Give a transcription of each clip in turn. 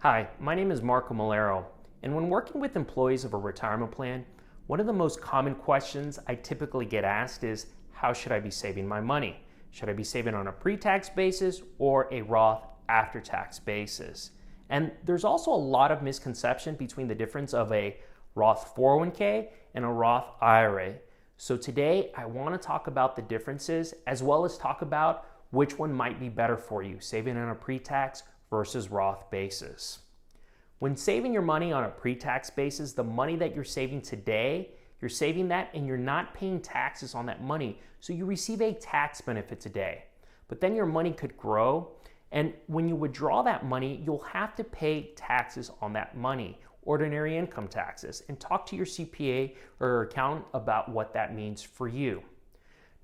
Hi, my name is Marco Malero, and when working with employees of a retirement plan, one of the most common questions I typically get asked is, how should I be saving my money? Should I be saving on a pre-tax basis or a Roth after-tax basis? And there's also a lot of misconception between the difference of a Roth 401k and a Roth IRA. So today I want to talk about the differences as well as talk about which one might be better for you, saving on a pre-tax versus Roth basis. When saving your money on a pre-tax basis, the money that you're saving today, you're saving that and you're not paying taxes on that money. So you receive a tax benefit today. But then your money could grow, and when you withdraw that money, you'll have to pay taxes on that money, ordinary income taxes, and talk to your CPA or accountant about what that means for you.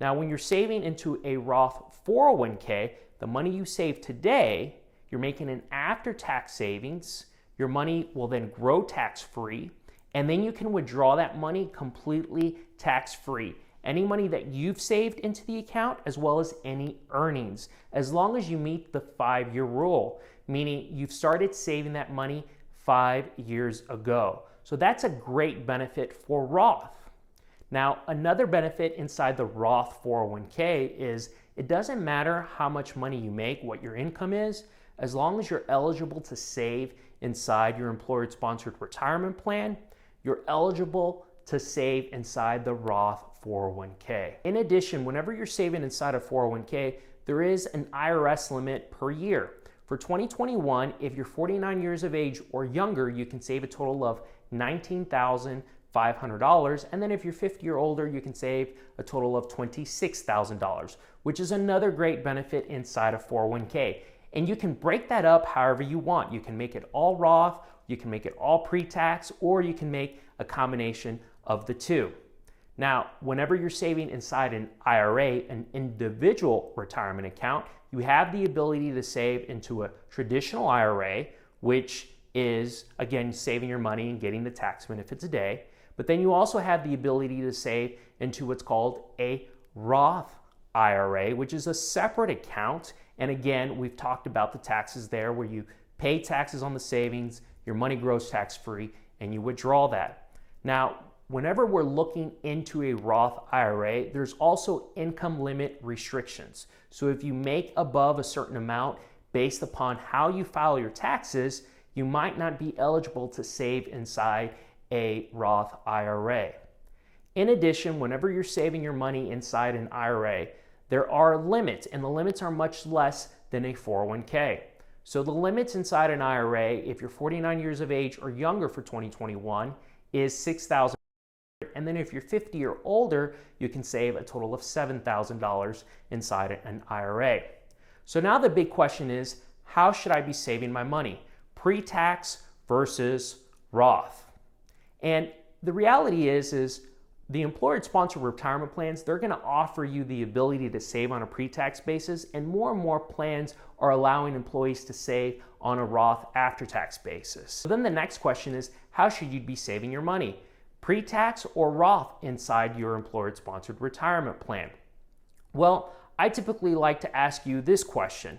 Now, when you're saving into a Roth 401k, the money you save today, you're making an after-tax savings. Your money will then grow tax-free, and then you can withdraw that money completely tax-free. Any money that you've saved into the account, as well as any earnings, as long as you meet the 5-year rule, meaning you've started saving that money 5 years ago. So that's a great benefit for Roth. Now, another benefit inside the Roth 401k is it doesn't matter how much money you make, what your income is, as long as you're eligible to save inside your employer-sponsored retirement plan, you're eligible to save inside the Roth 401k. In addition, whenever you're saving inside a 401k, there is an IRS limit per year. For 2021, if you're 49 years of age or younger, you can save a total of $19,500. And then if you're 50 or older, you can save a total of $26,000, which is another great benefit inside a 401k. And you can break that up however you want. You can make it all Roth, you can make it all pre-tax, or you can make a combination of the two. Now, whenever you're saving inside an IRA, an individual retirement account, you have the ability to save into a traditional IRA, which is, again, saving your money and getting the tax benefits a day. But then you also have the ability to save into what's called a Roth IRA, which is a separate account. And again, we've talked about the taxes there where you pay taxes on the savings, your money grows tax-free, and you withdraw that. Now, whenever we're looking into a Roth IRA, there's also income limit restrictions. So if you make above a certain amount based upon how you file your taxes, you might not be eligible to save inside a Roth IRA. In addition, whenever you're saving your money inside an IRA, there are limits, and the limits are much less than a 401k. So the limits inside an IRA, if you're 49 years of age or younger for 2021, is $6,000. And then if you're 50 or older, you can save a total of $7,000 inside an IRA. So now the big question is, how should I be saving my money? Pre-tax versus Roth. And the reality is the employer-sponsored retirement plans, they're going to offer you the ability to save on a pre-tax basis, and more plans are allowing employees to save on a Roth after-tax basis. So then the next question is, how should you be saving your money? Pre-tax or Roth inside your employer-sponsored retirement plan? Well, I typically like to ask you this question.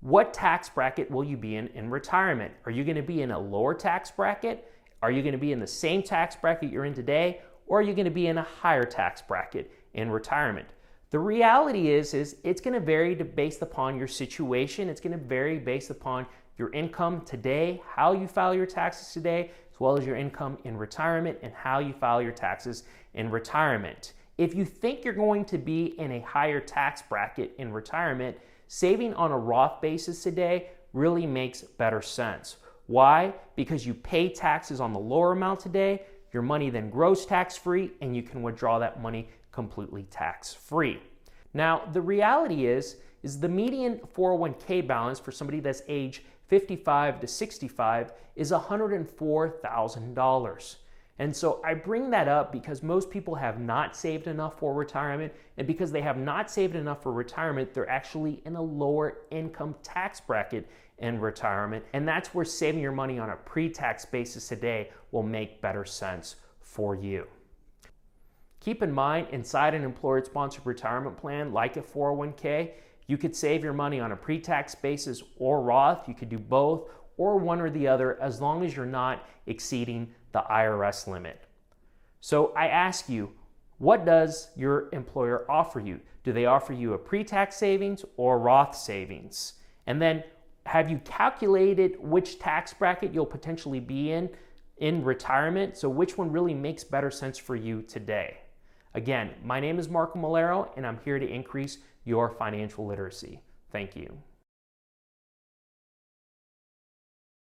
What tax bracket will you be in retirement? Are you going to be in a lower tax bracket? Are you going to be in the same tax bracket you're in today? Or are you going to be in a higher tax bracket in retirement? The reality is it's going to vary based upon your situation. It's going to vary based upon your income today, how you file your taxes today, as well as your income in retirement and how you file your taxes in retirement. If you think you're going to be in a higher tax bracket in retirement, saving on a Roth basis today really makes better sense. Why? Because you pay taxes on the lower amount today, your money then grows tax-free, and you can withdraw that money completely tax-free. Now, the reality is the median 401k balance for somebody that's age 55 to 65 is $104,000. And so I bring that up because most people have not saved enough for retirement, and because they have not saved enough for retirement, they're actually in a lower income tax bracket in retirement, and that's where saving your money on a pre-tax basis today will make better sense for you. Keep in mind, inside an employer-sponsored retirement plan like a 401k, you could save your money on a pre-tax basis or Roth. You could do both, or one or the other as long as you're not exceeding the IRS limit. So I ask you, what does your employer offer you? Do they offer you a pre-tax savings or Roth savings? And then have you calculated which tax bracket you'll potentially be in retirement? So which one really makes better sense for you today? Again, my name is Marco Malero, and I'm here to increase your financial literacy. Thank you.